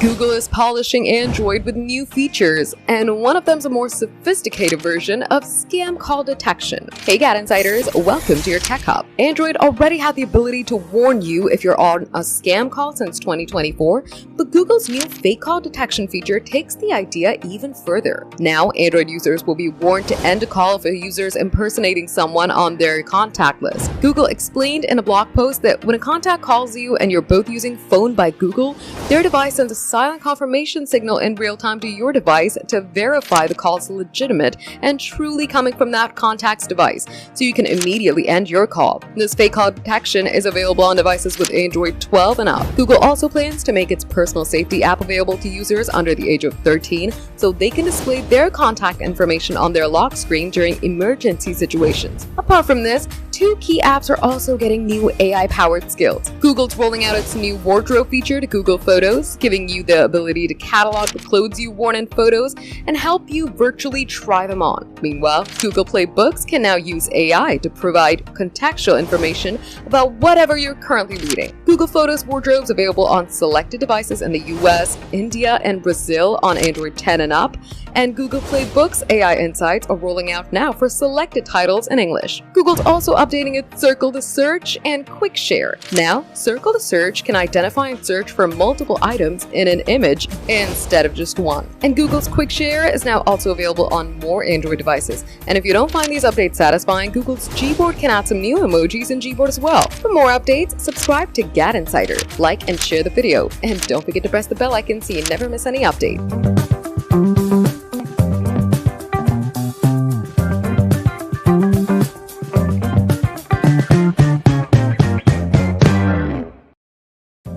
Google is polishing Android with new features, and one of them's a more sophisticated version of scam call detection. Hey GadInsiders, welcome to your Tech Hub. Android already had the ability to warn you if you're on a scam call since 2024, but Google's new fake call detection feature takes the idea even further. Now, Android users will be warned to end a call if a user is impersonating someone on their contact list. Google explained in a blog post that when a contact calls you and you're both using Phone by Google, their device sends a silent confirmation signal in real time to your device to verify the call is legitimate and truly coming from that contact's device, so you can immediately end your call. This fake call detection is available on devices with Android 12 and up. Google also plans to make its personal safety app available to users under the age of 13, so they can display their contact information on their lock screen during emergency situations. Apart from this, two key apps are also getting new AI-powered skills. Google's rolling out its new wardrobe feature to Google Photos, giving you the ability to catalog the clothes you've worn in photos and help you virtually try them on. Meanwhile, Google Play Books can now use AI to provide contextual information about whatever you're currently reading. Google Photos wardrobes available on selected devices in the US, India, and Brazil on Android 10 and up, and Google Play Books AI insights are rolling out now for selected titles in English. Google's also updating its Circle to Search and Quick Share. Now, Circle to Search can identify and search for multiple items in an image instead of just one. And Google's Quick Share is now also available on more Android devices. And if you don't find these updates satisfying, Google's Gboard can add some new emojis in Gboard as well. For more updates, subscribe to GadInsider, like and share the video, and don't forget to press the bell icon so you never miss any update.